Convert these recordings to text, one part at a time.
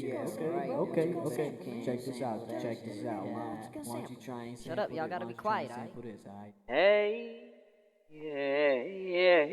Okay. Check this out. Why don't you try and shut up, y'all gotta be quiet, alright? Hey, yeah.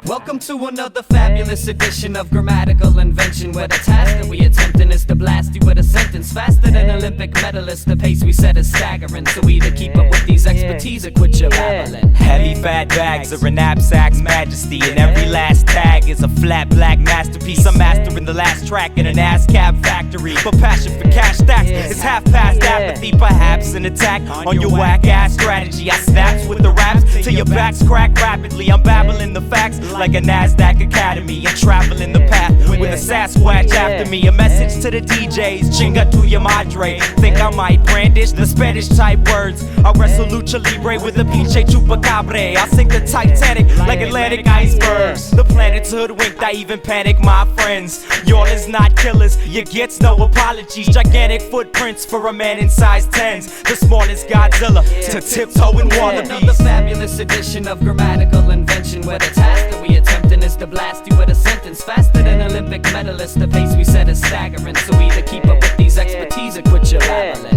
Welcome to another fabulous edition of grammatical invention, where the task that we attempting is to blast you with a sentence faster than Olympic medalists. The pace we set is staggering, so either keep up with these expertise or quit your babbling. Heavy fat bags are a knapsack's majesty, and every last tag is a flat black masterpiece. I'm mastering the last track in an ASCAP factory, but passion for cash stacks is half past apathy. Perhaps an attack on your whack ass strategy. I snaps with the raps till your backs crack rapidly. I'm babbling the facts like a NASDAQ Academy, and traveling the path with a Sasquatch after me. A message to the DJs, chinga tu your madre. Think I might brandish the Spanish type words. I'll wrestle lucha libre with a pinche chupacabre. I'll sink the Titanic like Atlantic icebergs. The planet's hoodwinked, I even panic my friends. Y'all is not killers, you gets no apologies. Gigantic footprints for a man in size 10s. The smallest Godzilla to tiptoeing wallabies. Another fabulous edition of grammatical invention, where the task that we attempting is to blast you with a sentence faster than Olympic medalists. The pace we set is staggering, so either keep up with these expertise or quit your babbling.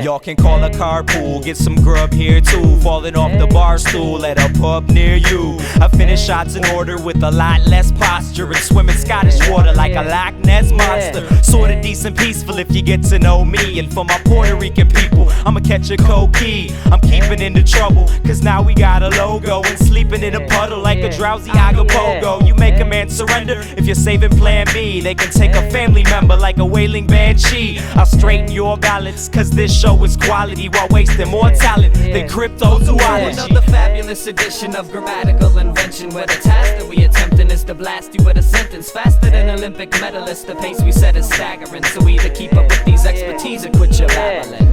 Y'all can call a carpool, get some grub here too. Falling off the bar stool at a pub near you. I finish shots in order with a lot less posture, and swim in Scottish water like a Loch Ness monster. Sorta decent peaceful if you get to know me. And for my Puerto Rican people, I'ma catch a coquille. I'm keeping into trouble, cause now we got a logo. And sleeping in a puddle like a drowsy Agapogo. You make a man surrender if you're saving plan B. They can take a family member like a wailing banshee. I'll straighten your balance, cause this show is quality while wasting more talent than cryptozoology. Another fabulous edition of grammatical invention, where the task that we attempting is to blast you with a sentence faster than Olympic medalists. The pace we set is staggering, so either keep up with these expertise or quit your babbling.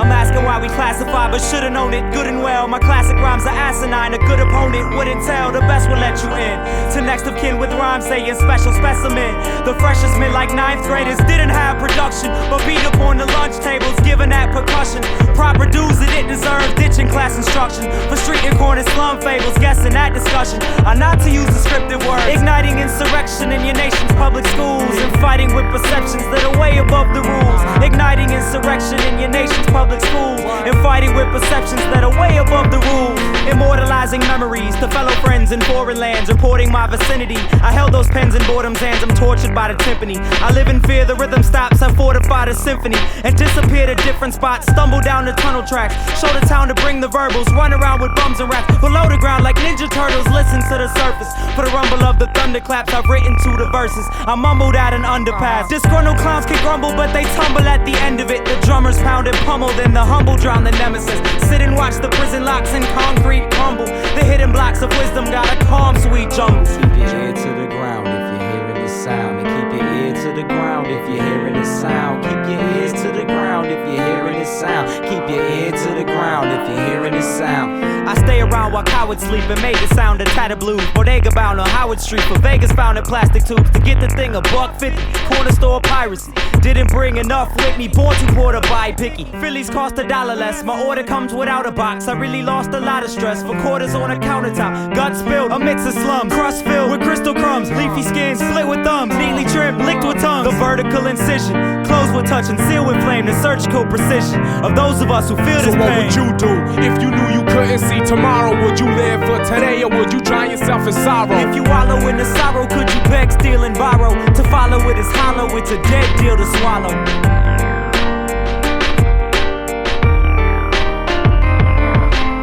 I'm asking why we classify, but should've known it good and well. My classic rhymes are asinine, a good opponent wouldn't tell. The best will let you in. To next of kin with rhymes saying special specimen. The freshest men like 9th graders didn't have production, but beat up on the lunch tables, giving that percussion. Proper dues that it deserves, ditching class instruction. For street and corner slum fables, guessing that discussion. Are not to use descriptive words. Igniting insurrection in your nation's public schools, and fighting with perceptions that are way above the rules. Igniting insurrection in your nation's public schools, and fighting with perceptions that are way above the rules. Immortalizing memories to fellow friends in foreign lands, reporting my vicinity. I held those pens in boredom's hands, I'm tortured by the timpani. I live in fear, the rhythm stops, I fortify the symphony. And disappear to different spots, stumble down the tunnel tracks. Show the town to bring the verbals, run around with bums and rats. Below the ground like Ninja Turtles, listen to the surface. For the rumble of the thunderclaps, I've written to the verses. I mumbled at an underpass. Disgruntled clowns can grumble, but they tumble at the end of it. The drummers pound and pummeled, and the humble drown the nemesis. Sit and watch the prison locks in concrete crumble. The hidden blocks of wisdom got a calm, sweet jungle. Keep your ear to the ground if you're hearing the sound. And keep your ear to the ground if you're hearing the sound. Keep your ears to the ground if you're hearing the sound. Keep your ear to the ground if you're hearing the sound. I stay around while cowards sleep and made the sound of tattered blues. Bodega bound on Howard Street for Vegas found in plastic tubes. To get the thing $1.50, corner store piracy. Didn't bring enough with me, born too poor to buy picky. Phillies cost $1 less, my order comes without a box. I really lost a lot of stress for quarters on a countertop. Gut spilled, a mix of slums, crust filled with crystal crumbs. Leafy skins, split with thumbs, neatly trimmed, licked with tongues. The vertical incision, closed with touch and sealed with flame. The surgical precision of those of us who feel this pain. So what would you do if you knew you couldn't see tomorrow? Would you live for today or would you drown yourself in sorrow? If you wallow in the sorrow, could you beg, steal and borrow? To follow it is hollow, it's a dead deal to swallow.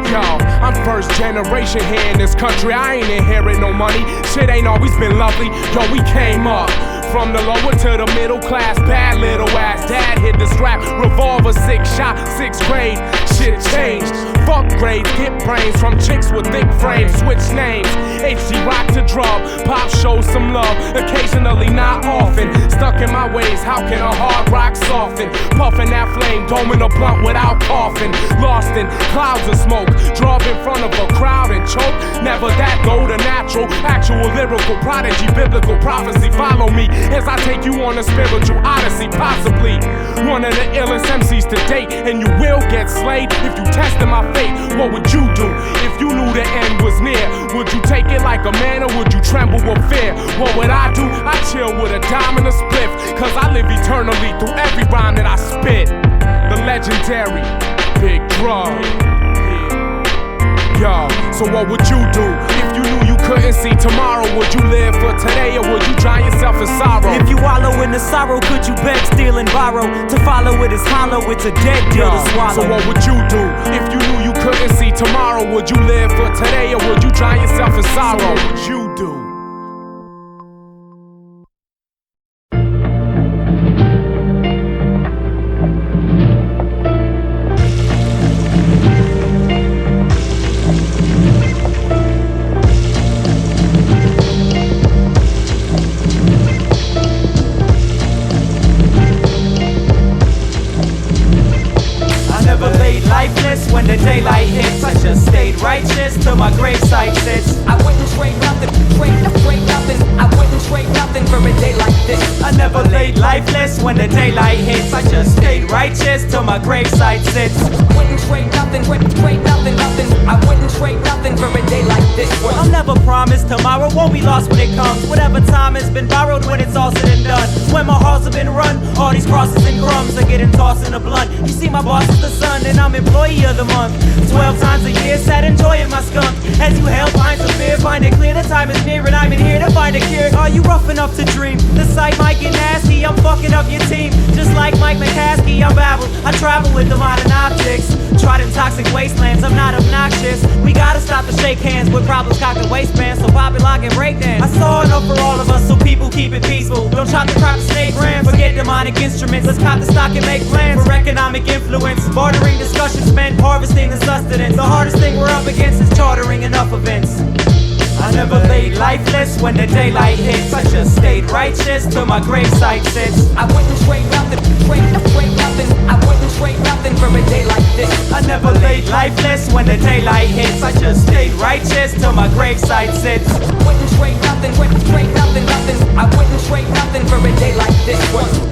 Yo, I'm first generation here in this country. I ain't inherit no money. Shit ain't always been lovely. Yo, we came up from the lower to the middle class. Bad little ass. Dad hit the strap. Revolver, 6 shot, 6th grade. Shit changed. Fuck grades, get brains from chicks with thick frames. Switch names. HG rock to Drub. Pop shows some love. Occasionally, not often. Stuck in my ways. How can a hard rock soften? Puffing that flame, doming a blunt without coughing. Lost in clouds of smoke. Drub in front of a crowd and choke. Never that though, the natural. Actual lyrical prodigy, biblical prophecy. Follow me as I take you on a spiritual odyssey. Possibly one of the illest MCs to date. And you will get slayed if you tested my fate. What would you do if you knew the end was near? Would you take it like a man or would you tremble with fear? What would I do? I'd chill with a dime and a spliff. Cause I live eternally through every rhyme that I spit. The legendary Big Drub. Yo, so what would you do if you knew you couldn't see tomorrow? Would you live for today or would you drown yourself in sorrow? If you wallow in the sorrow, could you beg, steal, and borrow? To follow it is hollow, it's a dead deal to swallow. So what would you do if you knew you couldn't see tomorrow? Would you live for today or would you drown yourself in sorrow? So what would you do? When the daylight hits, I just stayed righteous till my gravesite sits. I wouldn't trade nothing, trade nothing. I wouldn't trade nothing for a day like this. I never laid lifeless when the daylight hits. I just stayed righteous till my gravesite sits. Wouldn't trade nothing, trade nothing. I wouldn't trade nothing for a day like this. I'll never promise tomorrow won't be lost when it comes. Whatever time has been borrowed when it's all said and done. When my hearts have been run, all these crosses and crumbs are getting tossed in a blunt. You see, my boss is the sun and I'm employee of the month. 12 times a year, sat enjoying my skunk. As you hail pints of beer, find it clear the time is near and I'm in here to find a cure. Are you rough enough to dream? The sight might get nasty, I'm fucking up your team. Just like Mike McCaskey, I'm Babble. I travel with the modern optics. Tried in toxic wastelands, I'm not obnoxious. We gotta stop to shake hands with problems cocked and waistbands. So pop it, lock and break dance. I saw enough for all of us, so people keep it peaceful. Don't chop the crop to snake brands. Forget demonic instruments, let's cop the stock and make plans for economic influence. Bartering discussions spent harvesting the sustenance. The hardest thing we're up against is chartering enough events. I never laid lifeless when the daylight hits. I just stayed righteous till my gravesite sits. I wouldn't trade nothing, trade nothing. I wouldn't trade nothing for a day like this. I never laid lifeless when the daylight hits. I just stayed righteous till my gravesite sits. Wouldn't trade nothing, trade nothing. I wouldn't trade nothing for a day like this.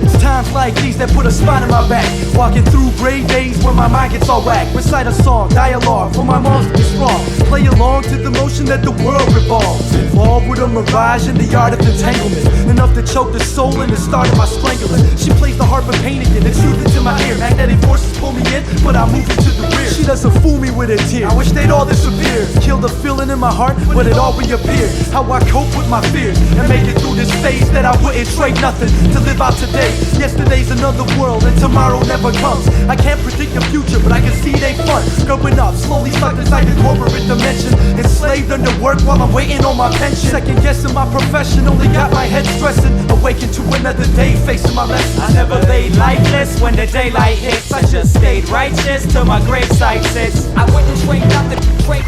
It's times like these that put a spine in my back. Walking through gray days when my mind gets all whack. Recite a song, dialogue for my moms to be strong. Play along to the motion that the world revolves. Involved with a mirage in the art of entanglement. Enough to choke the soul and the start of my strangling. She plays the harp and pain again, the truth into my ear. Magnetic forces pull me in, but I move into the rear. She doesn't fool me with a tear. I wish they'd all disappear. Kill the feeling in my heart, but it all reappeared. How I cope with my fears and make it through this phase that I wouldn't trade nothing to live out today. Yesterday's another world and tomorrow never comes. I can't predict the future, but I can see they fun. Growing up, slowly stuck inside the corporate dimension. Enslaved under work while I'm waiting on my pension. Second guessing my profession, only got my head stressing. Awakened to another day, facing my lesson. I never laid lifeless when the daylight hits. I just stayed righteous till my gravesite sits. I wouldn't trade nothing, trade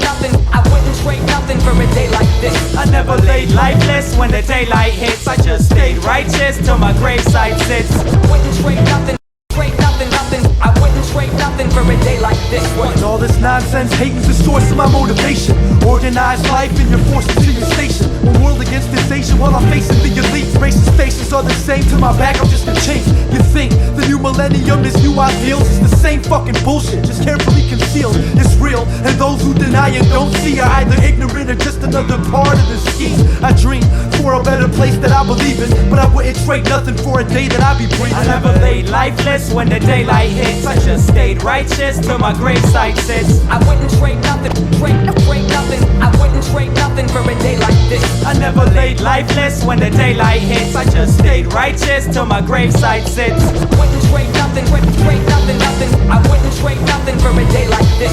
nothing. I wouldn't trade nothing for a day like this. I never laid lifeless when the daylight hits. I just stayed righteous till my gravesite sits. Wouldn't trade nothing, trade nothing. I wouldn't trade nothing for a day like this. And all this nonsense, hating's the source of my motivation. Organized life and you're forced into your station. One world against this nation while I'm facing the elite. Racist faces are the same, to my back I'm just a chink. You think the new millennium is new ideals? It's the same fucking bullshit, just carefully concealed. It's real, and those who deny it don't see are either ignorant or just another part of the scheme. I dream for a better place that I believe in, but I wouldn't trade nothing for a day that I be breathing. I never laid lifeless when the daylight hits. I just stayed righteous till my gravesite sits. I wouldn't trade nothing, trade nothing. I wouldn't trade nothing for a day like this. I never laid lifeless when the daylight hits. I just stayed righteous till my gravesite sits. Wouldn't trade nothing, trade nothing. I wouldn't trade nothing for a day like this.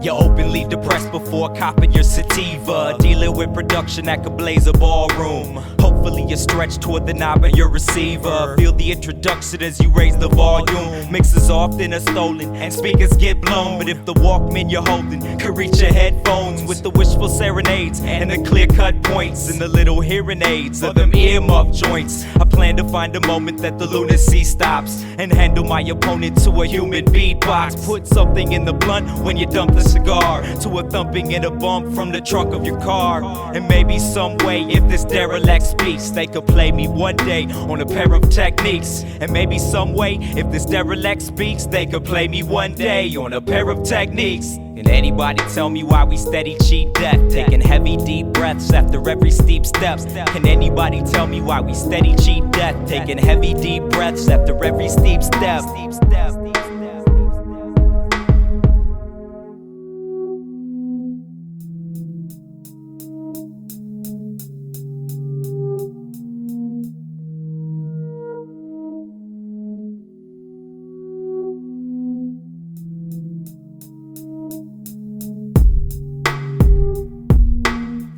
You're openly depressed before copping your sativa. Dealing with production that could blaze a ballroom. Hopefully you stretch toward the knob of your receiver. Feel the introduction as you raise the volume. Mixes often are stolen and speakers get blown. But if the Walkman you're holding could reach your headphones with the wishful serenades and the clear-cut points and the little hearing aids of them earmuff joints, I plan to find a moment that the lunacy stops and handle my opponent to a human beatbox. Put something in the blunt when you dump the cigar, to a thumping and a bump from the trunk of your car. And maybe some way, if this derelict speaks, they could play me one day on a pair of techniques. And maybe some way, if this derelict speaks, they could play me one day on a pair of techniques. Can anybody tell me why we steady cheat death? Taking heavy deep breaths after every steep steps. Can anybody tell me why we steady cheat death? Taking heavy deep breaths after every steep step.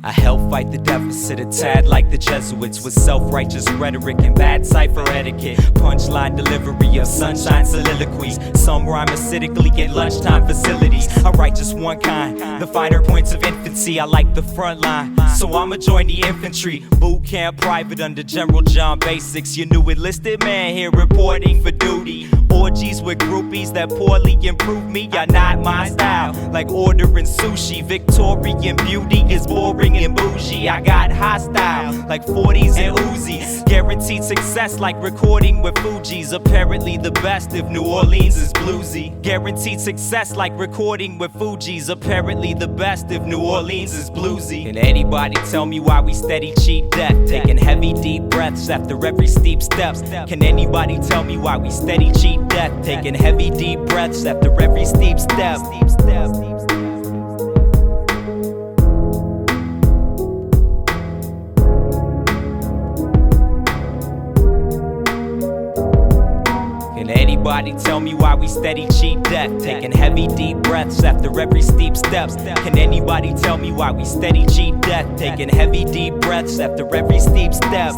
I help fight the deficit a tad like the Jesuits, with self-righteous rhetoric and bad cipher etiquette. Punchline delivery of sunshine soliloquies. Some rhyme acidically at lunchtime facilities. I write just one kind, the finer points of infancy. I like the front line, so I'ma join the infantry. Boot camp private under General John Basics. Your new enlisted man here reporting for duty. Orgies with groupies that poorly improve me are not my style. Like ordering sushi, Victorian beauty is boring and bougie. I got hostile, like 40s and Uzis. Guaranteed success like recording with Fuji's. Apparently the best if New Orleans is bluesy. Guaranteed success like recording with Fuji's. Apparently the best if New Orleans is bluesy. Can anybody tell me why we steady cheat death? Taking heavy deep breaths after every steep steps. Can anybody tell me why we steady cheat death? Taking heavy deep breaths after every steep step. Can anybody tell me why we steady cheat death? Taking heavy deep breaths after every steep step. Can anybody tell me why we steady cheat death? Taking heavy deep breaths after every steep step.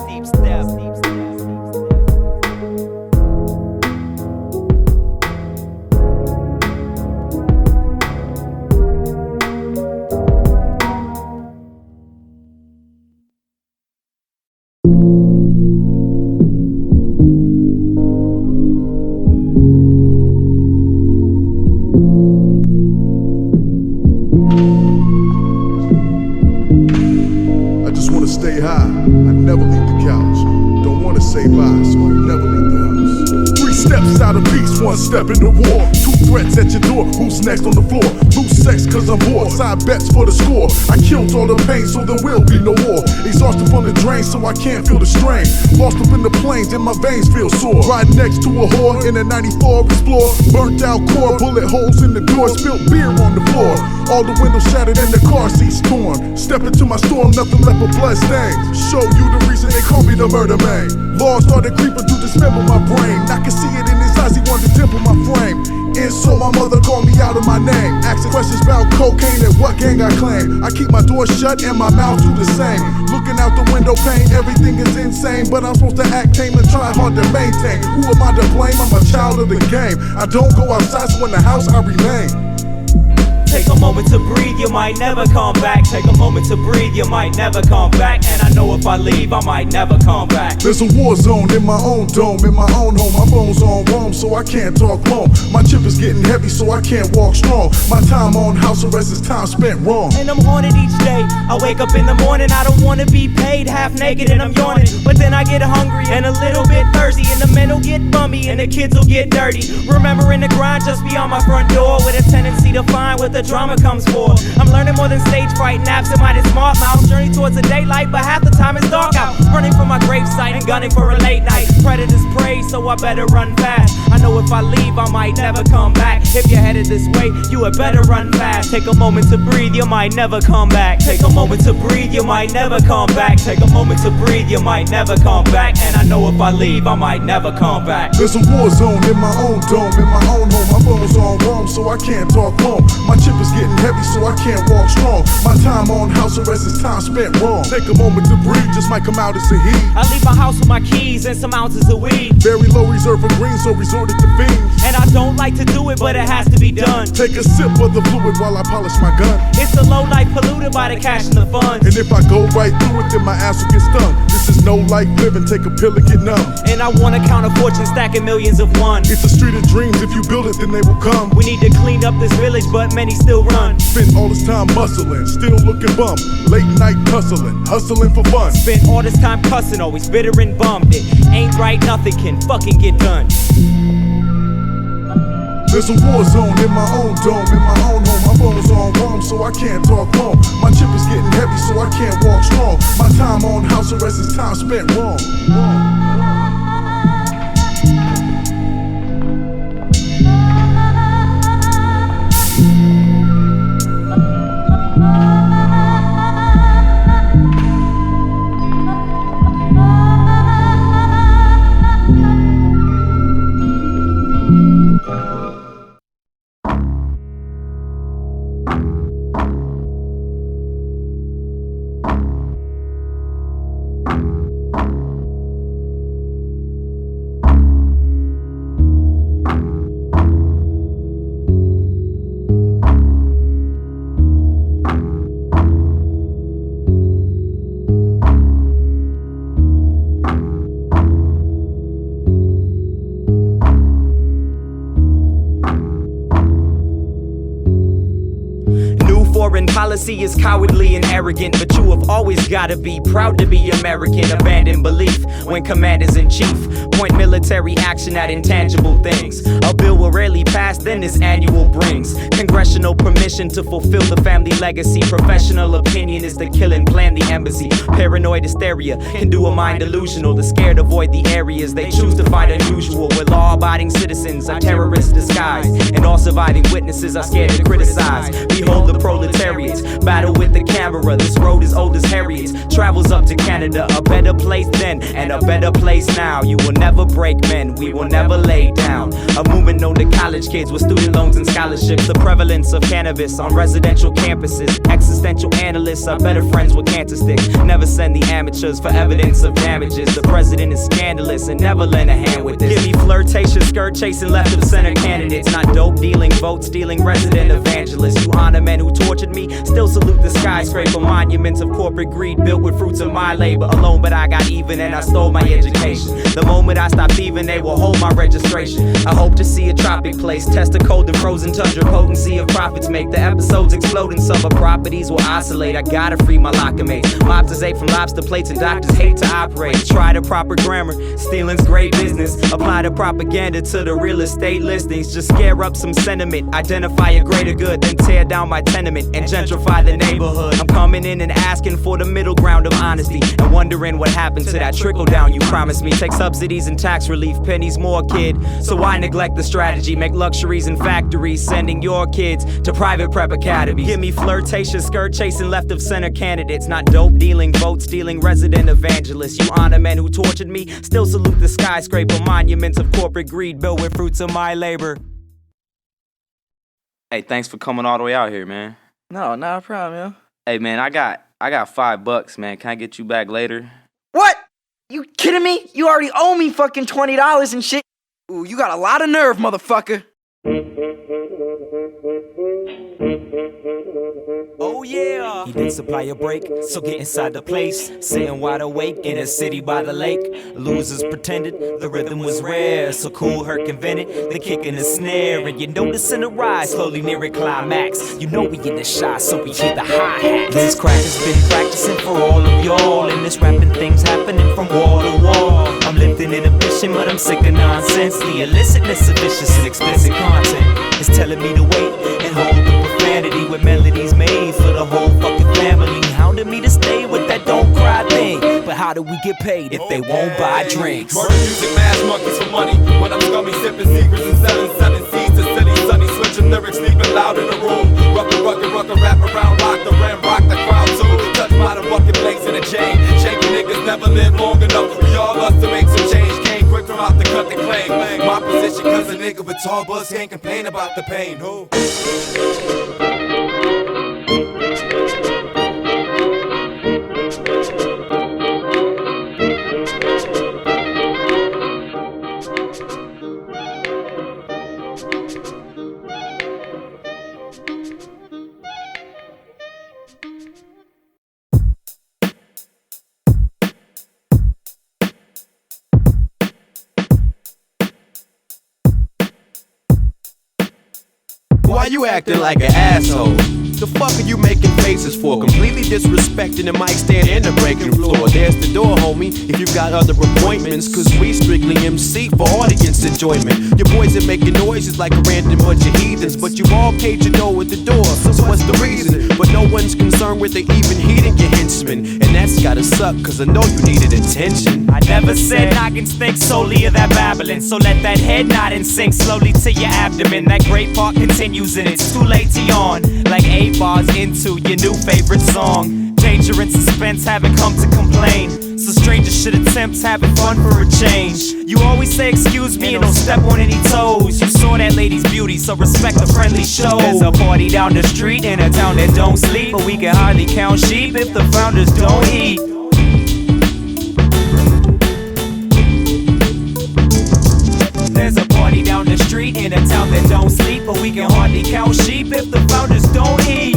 I just wanna stay high, I never leave the couch. Don't wanna say bye, so I never leave the house. 3 steps out of peace, 1 step into war. 2 threats at your door, who's next on the floor? Loose sex cause I'm bored, side bets for the score. I killed all the pain so there will be no war. Exhausted from the drain so I can't feel the strain. Lost up in the plains and my veins feel sore. Ride next to a whore in a 94 Explore. Burnt out core, bullet holes in the door. Spilled beer on the floor. All the windows shattered and the car seats torn. Step into my storm, nothing left but blood stains. Show you the reason they call me the murder man. Law started creeping to dismember my brain. I can see it in his eyes, he wanted to dimple my frame. And so my mother called me out of my name, asking questions about cocaine and what gang I claim. I keep my door shut and my mouth do the same. Looking out the window pane, everything is insane. But I'm supposed to act tame and try hard to maintain. Who am I to blame? I'm a child of the game. I don't go outside, so in the house I remain. Take a moment to breathe, you might never come back. Take a moment to breathe, you might never come back. And I know if I leave, I might never come back. There's a war zone in my own dome, in my own home. My bones on Rome, so I can't talk long. My chip is getting heavy, so I can't walk strong. My time on house arrest is time spent wrong. And I'm haunted each day. I wake up in the morning, I don't wanna be paid, half naked and I'm yawning. But then I get hungry and a little bit thirsty, and the men will get bummy and the kids will get dirty. Remembering the grind just beyond my front door, with a tendency to find what the drama comes for. I'm learning more than stage fright, naps in my smart mouth. Journey towards the daylight, but half the time it's dark out. Running from my gravesite and gunning for a late night. Predators prey, so I better run fast. I know if I leave, I might never come back. If you're headed this way, you had better run fast. Take a moment to breathe, you might never come back. Take a moment to breathe, you might never come back. Take a moment to breathe, you might never come back. And I know if I leave, I might never come back. There's a war zone in my own dome, in my own home. My bones on Rome, so I can't talk long. My chip is getting heavy, so I can't walk strong. My time on house arrest is time spent wrong. Take a moment to breathe, just might come out as a heat. I leave my house with my keys and some ounces of weed. Very low reserve of green, so resorted to fiends. And I don't like to do it, but it has to be done. Take a sip of the fluid while I polish my gun. It's a low life polluted by the cash and the funds. And if I go right through it, then my ass will get stung. This is no life living, take a pill and get numb. And I wanna count a fortune stacking millions of one. It's a street of dreams, if you build it, then they will come. We need to clean up this village, but many still run. Spent all this time muscling, still looking bum. Late night hustling for fun. Spent all this time cussing, always bitter and bummed. It ain't right, nothing can fucking get done. There's a war zone in my own dome, in my own home. My bones on Rome, so I can't talk long. My chip is getting heavy, so I can't walk strong. My time on house arrest is time spent wrong. Policy is cowardly and arrogant, but you have always gotta be proud to be American. Abandon belief when commanders in chief point military action at intangible things. A bill will rarely pass, then this annual brings congressional permission to fulfill the family legacy. Professional opinion is the killing plan the embassy. Paranoid hysteria can do a mind delusional. The scared avoid the areas they choose to find unusual, where law-abiding citizens are terrorists disguised, and all surviving witnesses are scared to criticize. Behold the proletariat battle with the camera. This road is old as Harriet's, travels up to Canada. A better place then and a better place now. You will never break men, we will never lay down. A movement known to college kids with student loans and scholarships. The prevalence of cannabis on residential campuses. Existential analysts are better friends with cancer sticks. Never send the amateurs for evidence of damages. The president is scandalous and never lend a hand with this. Give me flirtatious, skirt chasing left of center candidates. Not dope dealing, vote stealing, resident evangelists. You honor men who tortured me, still salute the skyscraper monuments of corporate greed built with fruits of my labor alone. But I got even and I stole my education. The moment I stop thieving, they will hold my registration. I hope to see a tropic place, test a cold and frozen tundra. Potency of profits make the episodes explode, and summer properties will oscillate. I gotta free my locker mates. Mobsters ate from lobster plates and doctors hate to operate. Try the proper grammar, stealing's great business. Apply the propaganda to the real estate listings. Just scare up some sentiment, identify a greater good, then tear down my tenement and gentrify the neighborhood. I'm coming in and asking for the middle ground of honesty, and wondering what happened to that trickle down you promised me. Take subsidies and tax relief, pennies more, kid. So why neglect the strategy? Make luxuries and factories, sending your kids to private prep academies. Give me flirtatious, skirt chasing left of center candidates. Not dope dealing, vote stealing, resident evangelists. You honor men who tortured me, still salute the skyscraper monuments of corporate greed built with fruits of my labor. Hey, thanks for coming all the way out here, man. No, not a problem, yo. Hey, man, I got $5, man. Can I get you back later? What? You kidding me? You already owe me fucking $20 and shit. Ooh, you got a lot of nerve, motherfucker. Oh yeah. He did supply a break, so get inside the place. Sitting wide awake in a city by the lake. Losers pretended the rhythm was rare, so Cool Herc invented the kick and the snare. And you noticing the rise slowly nearing climax. You know we in the shot, so we hit the hi-hat. These crackers been practicing for all of y'all, and this rapping thing's happening from wall to wall. I'm lifting inhibition, but I'm sick of nonsense. The illicitness of vicious and explicit content is telling me to wait and hold the profanity with melodies made for the whole fucking family. Hounded me to stay with that don't cry thing, but how do we get paid if they won't buy drinks? Murder music, mass monkeys for money. When I'm scummy, sipping secrets and selling seeds to silly sunny, switching lyrics, sleeping loud in the room. Rucker, rap around, rock the ram, rock the crowd too. Touch by the bucket blanks in a chain. Shaky niggas never live long enough. We all lust to make some change. Came quick from out the cut the claim. bang. My position, cause a nigga with tall buzz can't complain about the pain. Who? Why you acting like an asshole? The fuck are you making faces for? Completely disrespecting the mic stand and the breaking floor. There's the door, homie, if you've got other appointments. Cause we strictly MC for audience enjoyment. Your boys are making noises like a random bunch of heathens, but you all paid your dough at the door, so what's the reason? But no one's concerned with the even heating your henchmen. And that's gotta suck, cause I know you needed attention. I never said noggins think solely of that babbling, so let that head nod and sink slowly to your abdomen. That great part continues and it's too late to yawn. Like 8 bars into your new favorite song. Danger and suspense haven't come to complain, so strangers should attempt having fun for a change. You always say excuse me and don't step on any toes. You saw that lady's beauty, so respect the friendly show. There's a party down the street in a town that don't sleep, but we can hardly count sheep if the founders don't eat. There's a party down the street in a town that don't sleep, but we can hardly count sheep if the founders don't eat.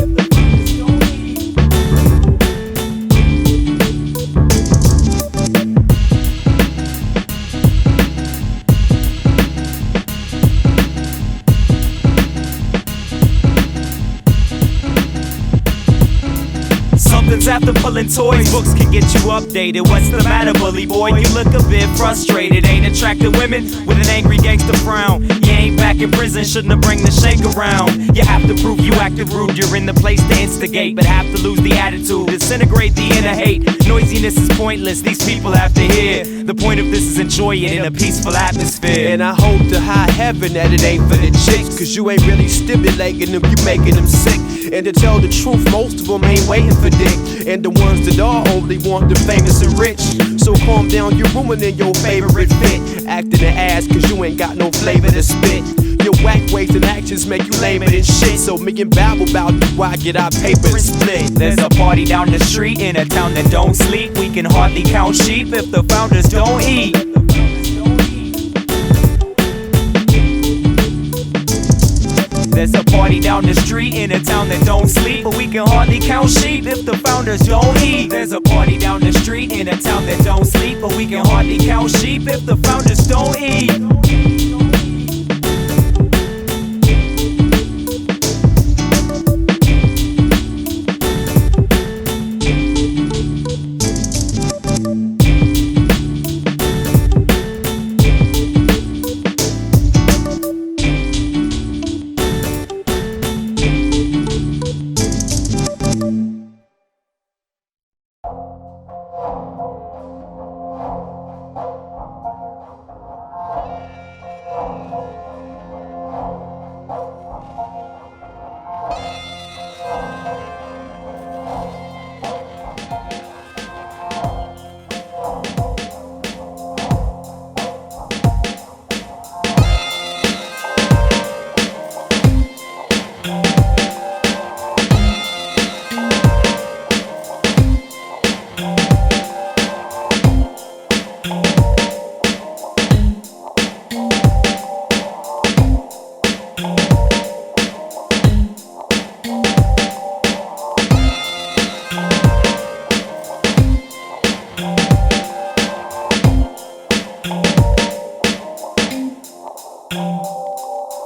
Something's after pulling toys, books can get you updated. What's the matter, bully boy? You look a bit frustrated. Ain't attracted women with an angry gangster frown. You ain't back in prison, shouldn't have bring the shake around. You have to prove you acted rude, you're in the place to instigate, but have to lose the attitude, disintegrate the inner hate. Noisiness is pointless, these people have to hear. The point of this is enjoy it in a peaceful atmosphere. And I hope to high heaven that it ain't for the chicks, cause you ain't really stimulating them, you making them sick. And to tell the truth, most of them ain't waiting for dick, and the ones that are only want the famous and rich. So calm down, you're ruining your favorite fit, acting an ass cause you ain't got no flavor to spit. Your whack ways and actions make you lame and shit. So me and Babble about why get our paper and split. There's a party down the street in a town that don't sleep. We can hardly count sheep if the founders don't eat. There's a party down the street in a town that don't sleep, but we can hardly count sheep if the founders don't eat. There's a party down the street in a town that don't sleep, but we can hardly count sheep if the founders don't eat.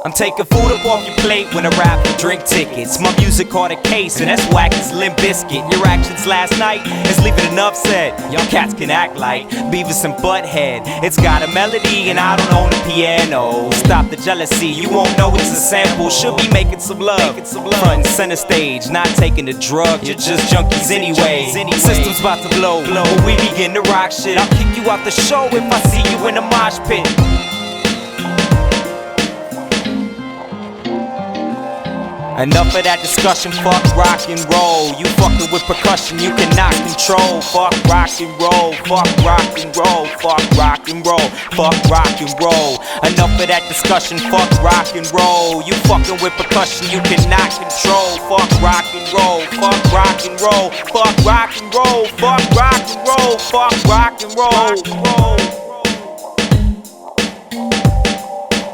I'm taking food up off your plate when I rap for drink tickets. My music caught a case, and that's whack as Limp Bizkit. Your actions last night is leaving enough said. Y'all cats can act like Beavis and Butthead. It's got a melody, and I don't own the piano. Stop the jealousy, you won't know it's a sample. Should be making some love. Front and center stage, not taking the drug. You're just junkies anyway. System's about to blow. When we begin to rock shit, I'll kick you out the show if I see you in a mosh pit. Enough of that discussion, fuck rock and roll. You fucking with percussion, you cannot control. Fuck rock and roll, fuck rock and roll, fuck rock and roll, fuck rock and roll. Enough of that discussion, fuck rock and roll. You fucking with percussion, you cannot control. Fuck rock and roll, fuck rock and roll, fuck rock and roll, fuck rock and roll, fuck rock and roll.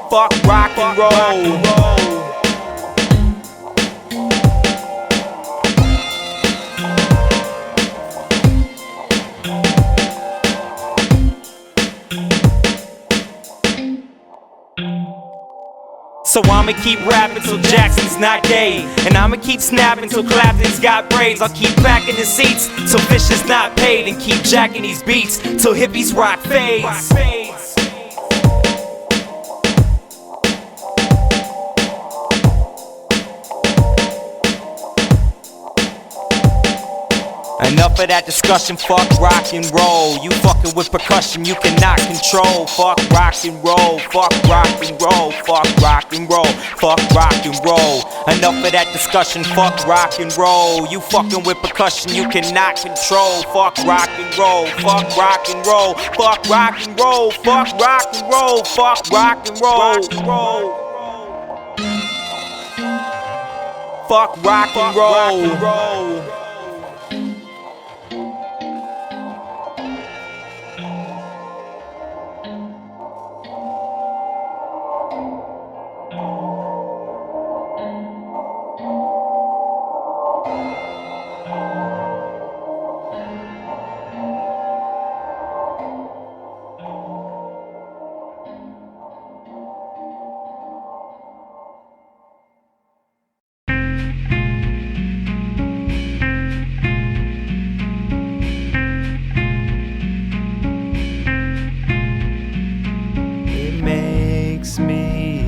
Fuck rock and roll. So I'ma keep rapping till Jackson's not gay, and I'ma keep snapping till Clapton's got braids. I'll keep backing the seats till Fish is not paid, and keep jacking these beats till hippies rock fades. Enough of that discussion, fuck rock and roll. You fucking with percussion, you cannot control. Fuck rock and roll, fuck rock and roll, fuck rock and roll, fuck rock and roll. Enough of that discussion, fuck rock and roll. You fucking with percussion, you cannot control. Fuck rock and roll, fuck rock and roll, fuck rock and roll, fuck rock and roll, fuck rock and roll. Fuck rock and roll.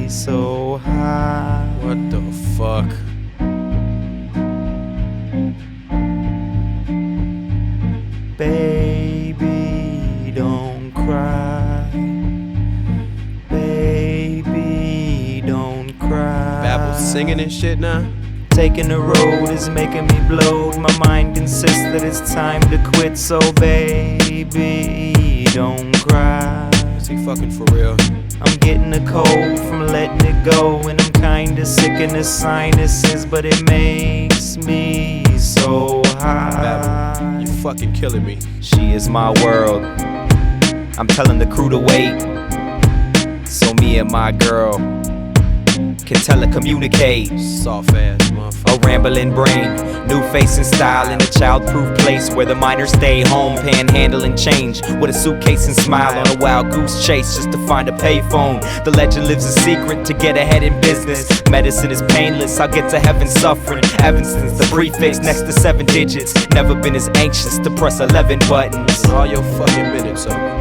So high. What the fuck? Baby, don't cry. Baby, don't cry. Babble singing and shit now? Taking the road is making me blow. My mind insists that it's time to quit. So baby, don't cry. Is he fucking for real? I'm getting a cold from letting it go, and I'm kinda sick in the sinuses, but it makes me so high. Babble, you fucking killing me. She is my world. I'm telling the crew to wait, so me and my girl can telecommunicate. Soft ass motherfucker. A rambling brain, new face and style in a child-proof place where the minors stay home, panhandling change with a suitcase and smile on a wild goose chase just to find a payphone. The legend lives a secret to get ahead in business. Medicine is painless, I'll get to heaven suffering. Evanston's the prefix next to 7 digits. Never been as anxious to press 11 buttons. All your fucking minutes up.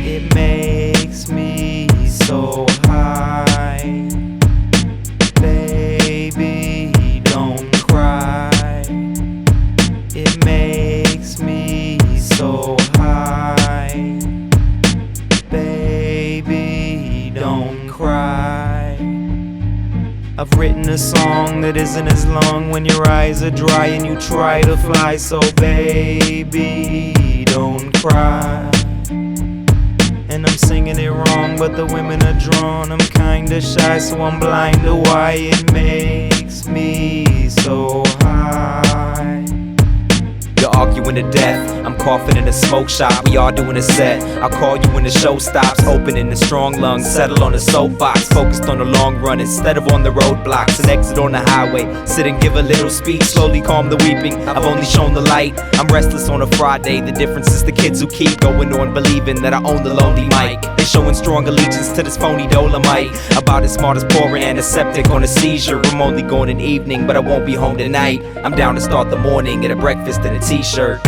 It makes me so high. Baby, don't cry. It makes me so high. Baby, don't cry. I've written a song that isn't as long when your eyes are dry and you try to fly. So baby, don't cry. And I'm singing it wrong, but the women are drawn. I'm kinda shy, so I'm blind to why it makes me so high. You're arguing to death, I'm coughing in a smoke shop. We all doing a set, I'll call you when the show stops. Opening the strong lungs, settle on the soapbox. Focused on the long run instead of on the roadblocks. An exit on the highway, sit and give a little speech. Slowly calm the weeping, I've only shown the light. I'm restless on a Friday, the difference is the kids who keep going on believing that I own the lonely mic. They showing strong allegiance to this phony Dolomite. About as smart as pouring antiseptic on a seizure. I'm only going in evening, but I won't be home tonight. I'm down to start the morning at a breakfast and a t-shirt.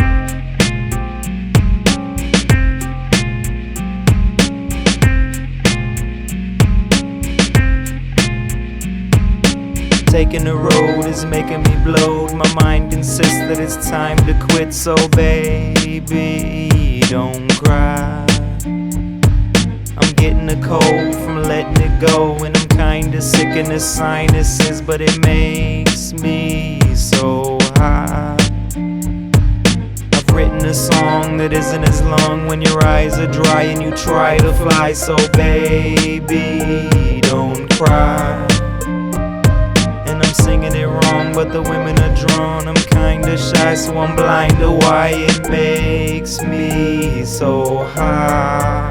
taking the road is making me bloat. My mind insists that it's time to quit, so baby, don't cry. I'm getting a cold from letting it go, and I'm kinda sick in the sinuses, but it makes me so high. I've written a song that isn't as long when your eyes are dry and you try to fly, so baby, don't cry. And I'm singing it wrong, but the women are drawn. I'm kinda shy, so I'm blind to why it makes me so high.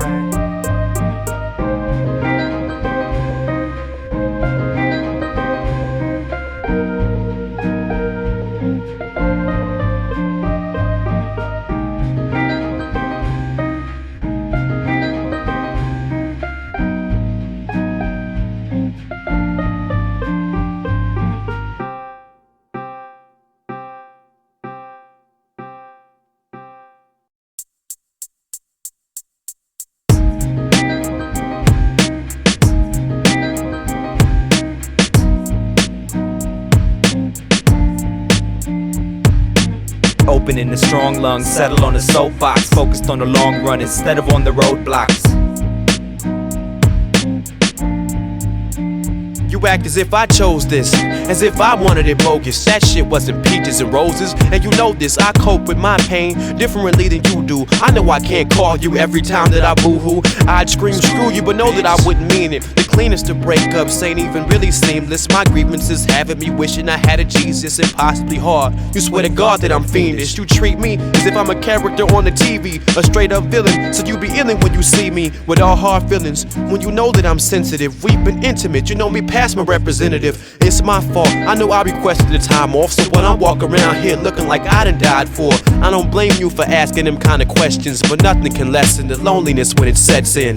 Opening the strong lungs, settle on the soapbox, focused on the long run instead of on the roadblocks. You act as if I chose this, as if I wanted it bogus. That shit wasn't peaches and roses, and you know this. I cope with my pain differently than you do. I know I can't call you every time that I boo-hoo. I'd scream screw you, but know that I wouldn't mean it. The cleanest of breakups ain't even really seamless. My grievances having me wishing I had a Jesus. Impossibly hard. You swear to God that I'm fiendish. You treat me as if I'm a character on the TV, a straight up villain. So you be illin' when you see me with all hard feelings. When you know that I'm sensitive, we've been intimate. You know me past my representative. It's my fault. I know I requested the time off, so when I walk around here looking like I done died for, I don't blame you for asking them kind of questions, but nothing can lessen the loneliness when it sets in.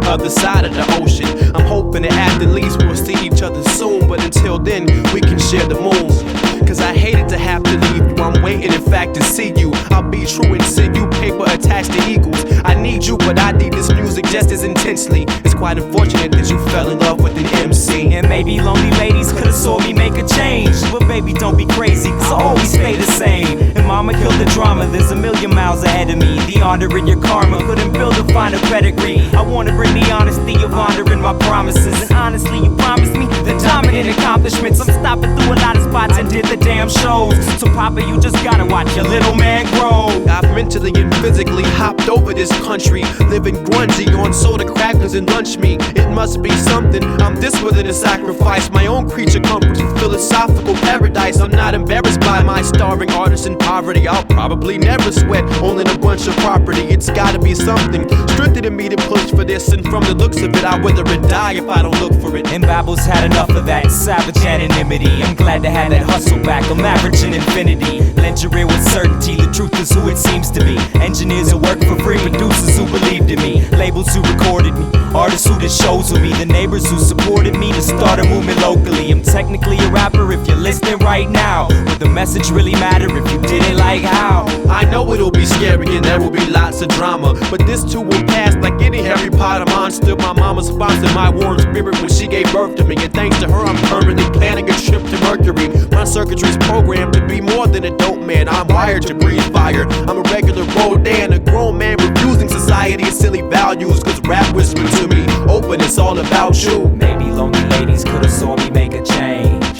Other side of the ocean. I'm hoping that at the least we'll see each other soon, but until then we can share the moon. Cause I hated to have to leave you, I'm waiting in fact to see you. I'll be true and send you paper attached to eagles. I need you, but I need this music just as intensely. It's quite unfortunate that you fell in love with an MC. And maybe lonely ladies could've saw me make a change, but baby don't be crazy, cause I always stay the same. And mama killed the drama, there's a million miles ahead of me. The honor in your karma couldn't build a finer pedigree. I wanna bring the honesty of honoring my promises. And honestly you promised me the dominant accomplishments. I'm stopping through a lot of spots and did the damn shows. So Papa, you just gotta watch your little man grow. I've mentally and physically hopped over this country, living grungy on soda crackers and lunch meat. It must be something, I'm this willing to sacrifice my own creature comforts for philosophical paradise. I'm not embarrassed by my starving artist in poverty. I'll probably never sweat owning a bunch of property. It's gotta be something strengthening me to push for this, and from the looks of it I'd wither and die if I don't look for it. And Babble's had enough of that savage anonymity. I'm glad to have that hustle back, I'm averaging infinity. Lend your ear with certainty, the truth is who it seems to be. Engineers who work for free, producers who believed in me, labels who recorded me, artists who did shows with me, the neighbors who supported me to start a movement locally. I'm technically a rapper if you're listening right now. Would the message really matter if you didn't like how? I know it'll be scary and there will be lots of drama, but this too will pass like any Harry Potter monster. My mama sponsored my warm spirit when she gave birth to me, and thanks to her I'm permanently planning a trip to Mercury. My circuitry's programmed to be more than a dope man. I'm wired to breathe fire. I'm a regular Rodan, a grown man refusing society's silly values, cause rap whispered to me, open, it's all about you. Maybe lonely ladies could've saw me make a change,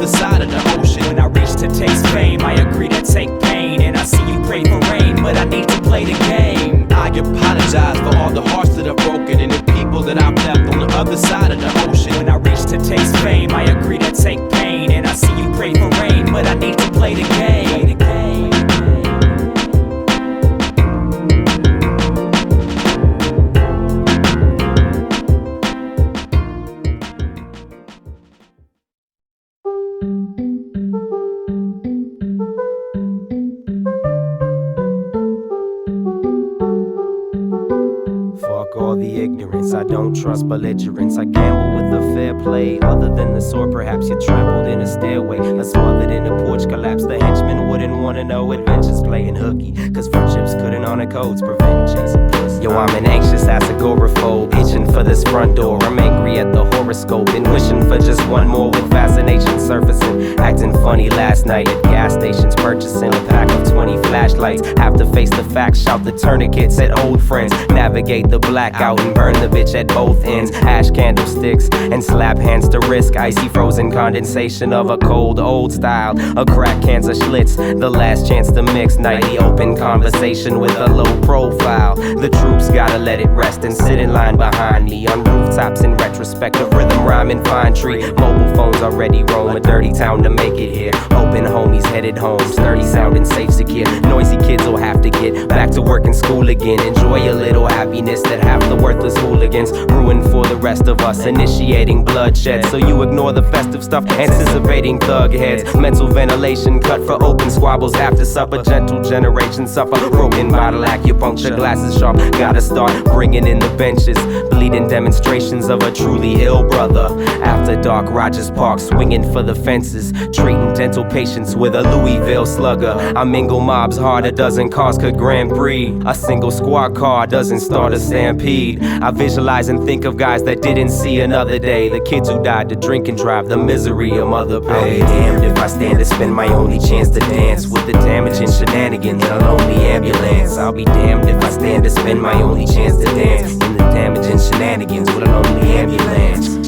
other side of the ocean. When I reach to taste fame, I agree to take pain. And I see you pray for rain, but I need to play the game. I apologize for all the hearts that I've broken and the people that I've left on the other side of the ocean. When I reach to taste fame, I agree to take pain. And I see you pray for rain, but I need to play the game. All the ignorance, I don't trust belligerents. I gamble with a fair play. Other than the sword, perhaps you trampled in a stairway, or smothered in a porch collapse. The henchmen wouldn't wanna know adventures playing hooky, cause friendships couldn't honor codes, preventing chasing pussy. Yo, I'm an anxious ass agoraphobe, itching for this front door. I'm angry at the horoscope and wishing for just one more with fascination surfacing. Acting funny last night at gas stations, purchasing a pack of 20 flashlights. Have to face the facts, shout the tourniquets at old friends, navigate the blackout and burn the bitch at both ends. Ash candlesticks and slap hands to risk icy frozen condensation of a cold old style. A crack cancer schlitz, the last chance to mix nightly open conversation with a low profile. The troops gotta let it rest and sit in line behind me on rooftops in retrospect of rhythm rhyming fine tree. Mobile phones already roam a dirty town to make it here. Open homies headed home, sturdy sounding safe secure. Noisy kids will have to get back to work and school again. Enjoy a little happiness that half the worthless hooligans ruin for the rest of us, initiating bloodshed. So you ignore the festive stuff, anticipating thug heads. Mental ventilation cut for open squabbles after supper. Gentle generation suffer, broken bottle acupuncture, glasses sharp. Gotta start bringing in the benches, bleeding demonstrations of a truly ill brother. After dark, Rogers Park, swinging for the fences, treating dental patients with a Louisville slugger. I mingle mobs hard, a dozen cars could Grand Prix. A single squad car doesn't start a stampede. I visualize and think of guys that didn't see another day. The kids who died to drink and drive, the misery a mother paid. I'll be damned if I stand to spend my only chance to dance with the damage and shenanigans in a lonely ambulance. I'll be damned if I stand to spend my only chance to dance in the damage and shenanigans with a lonely ambulance.